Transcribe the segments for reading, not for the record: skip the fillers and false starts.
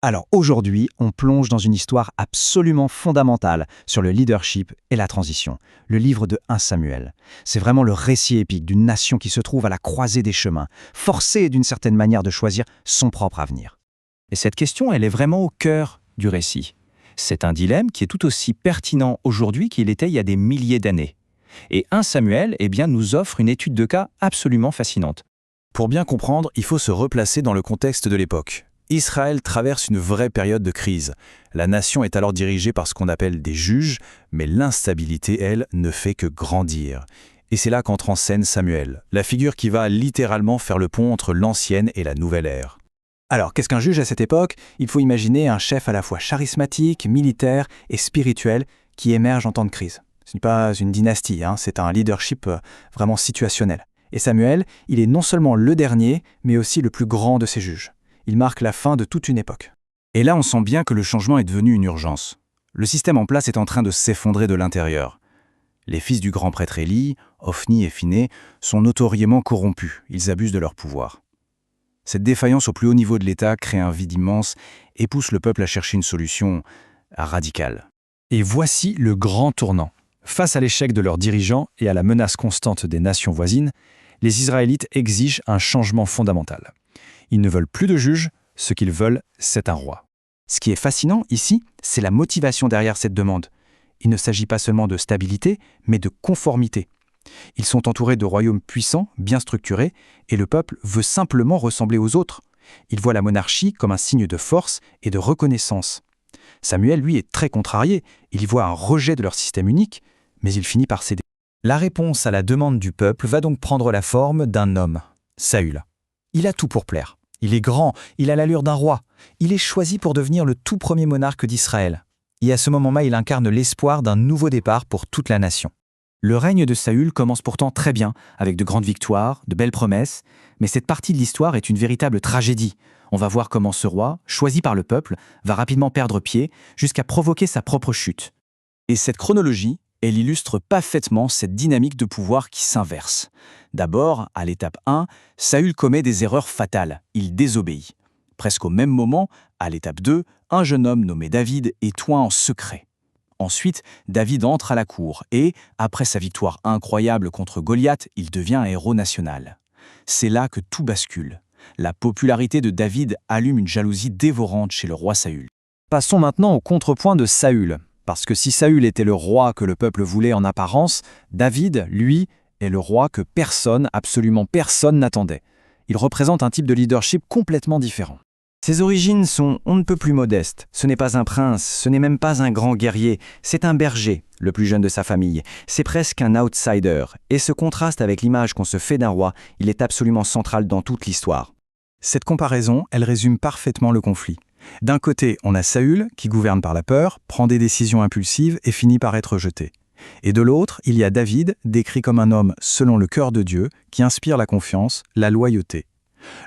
Alors aujourd'hui, on plonge dans une histoire absolument fondamentale sur le leadership et la transition, le livre de 1 Samuel. C'est vraiment le récit épique d'une nation qui se trouve à la croisée des chemins, forcée d'une certaine manière de choisir son propre avenir. Et cette question, elle est vraiment au cœur du récit. C'est un dilemme qui est tout aussi pertinent aujourd'hui qu'il était il y a des milliers d'années. Et 1 Samuel nous offre une étude de cas absolument fascinante. Pour bien comprendre, il faut se replacer dans le contexte de l'époque. Israël traverse une vraie période de crise. La nation est alors dirigée par ce qu'on appelle des juges, mais l'instabilité, elle, ne fait que grandir. Et c'est là qu'entre en scène Samuel, la figure qui va littéralement faire le pont entre l'ancienne et la nouvelle ère. Alors, qu'est-ce qu'un juge à cette époque? Il faut imaginer un chef à la fois charismatique, militaire et spirituel qui émerge en temps de crise. Ce n'est pas une dynastie, c'est un leadership vraiment situationnel. Et Samuel, il est non seulement le dernier, mais aussi le plus grand de ces juges. Il marque la fin de toute une époque. Et là, on sent bien que le changement est devenu une urgence. Le système en place est en train de s'effondrer de l'intérieur. Les fils du grand prêtre Élie, Ophni et Phiné, sont notoriément corrompus. Ils abusent de leur pouvoir. Cette défaillance au plus haut niveau de l'État crée un vide immense et pousse le peuple à chercher une solution radicale. Et voici le grand tournant. Face à l'échec de leurs dirigeants et à la menace constante des nations voisines, les Israélites exigent un changement fondamental. Ils ne veulent plus de juges, ce qu'ils veulent, c'est un roi. Ce qui est fascinant ici, c'est la motivation derrière cette demande. Il ne s'agit pas seulement de stabilité, mais de conformité. Ils sont entourés de royaumes puissants, bien structurés, et le peuple veut simplement ressembler aux autres. Il voit la monarchie comme un signe de force et de reconnaissance. Samuel, lui, est très contrarié. Il y voit un rejet de leur système unique, mais il finit par céder. La réponse à la demande du peuple va donc prendre la forme d'un homme, Saül. Il a tout pour plaire. Il est grand, il a l'allure d'un roi. Il est choisi pour devenir le tout premier monarque d'Israël. Et à ce moment-là, il incarne l'espoir d'un nouveau départ pour toute la nation. Le règne de Saül commence pourtant très bien, avec de grandes victoires, de belles promesses, mais cette partie de l'histoire est une véritable tragédie. On va voir comment ce roi, choisi par le peuple, va rapidement perdre pied, jusqu'à provoquer sa propre chute. Et cette chronologie, elle illustre parfaitement cette dynamique de pouvoir qui s'inverse. D'abord, à l'étape 1, Saül commet des erreurs fatales, il désobéit. Presque au même moment, à l'étape 2, un jeune homme nommé David est oint en secret. Ensuite, David entre à la cour et, après sa victoire incroyable contre Goliath, il devient un héros national. C'est là que tout bascule. La popularité de David allume une jalousie dévorante chez le roi Saül. Passons maintenant au contrepoint de Saül. Parce que si Saül était le roi que le peuple voulait en apparence, David, lui, est le roi que personne, absolument personne n'attendait. Il représente un type de leadership complètement différent. Ses origines sont on ne peut plus modestes. Ce n'est pas un prince, ce n'est même pas un grand guerrier, c'est un berger, le plus jeune de sa famille. C'est presque un outsider. Et ce contraste avec l'image qu'on se fait d'un roi, il est absolument central dans toute l'histoire. Cette comparaison, elle résume parfaitement le conflit. D'un côté, on a Saül, qui gouverne par la peur, prend des décisions impulsives et finit par être jeté. Et de l'autre, il y a David, décrit comme un homme selon le cœur de Dieu, qui inspire la confiance, la loyauté.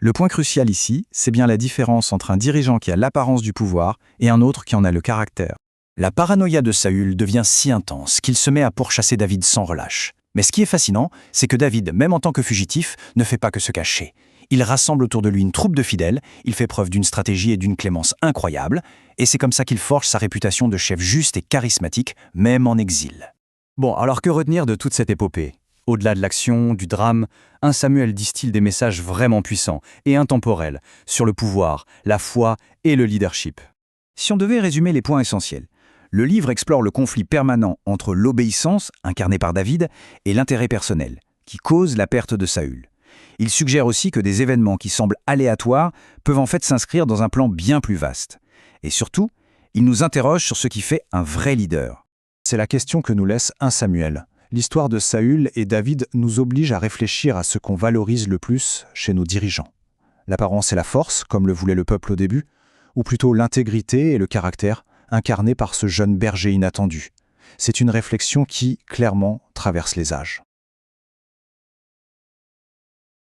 Le point crucial ici, c'est bien la différence entre un dirigeant qui a l'apparence du pouvoir et un autre qui en a le caractère. La paranoïa de Saül devient si intense qu'il se met à pourchasser David sans relâche. Mais ce qui est fascinant, c'est que David, même en tant que fugitif, ne fait pas que se cacher. Il rassemble autour de lui une troupe de fidèles, il fait preuve d'une stratégie et d'une clémence incroyables, et c'est comme ça qu'il forge sa réputation de chef juste et charismatique, même en exil. Bon, alors que retenir de toute cette épopée? Au-delà de l'action, du drame, 1 Samuel distille des messages vraiment puissants et intemporels sur le pouvoir, la foi et le leadership. Si on devait résumer les points essentiels, le livre explore le conflit permanent entre l'obéissance, incarnée par David, et l'intérêt personnel, qui cause la perte de Saül. Il suggère aussi que des événements qui semblent aléatoires peuvent en fait s'inscrire dans un plan bien plus vaste. Et surtout, il nous interroge sur ce qui fait un vrai leader. C'est la question que nous laisse 1 Samuel. L'histoire de Saül et David nous oblige à réfléchir à ce qu'on valorise le plus chez nos dirigeants. L'apparence et la force, comme le voulait le peuple au début, ou plutôt l'intégrité et le caractère, incarnés par ce jeune berger inattendu. C'est une réflexion qui, clairement, traverse les âges.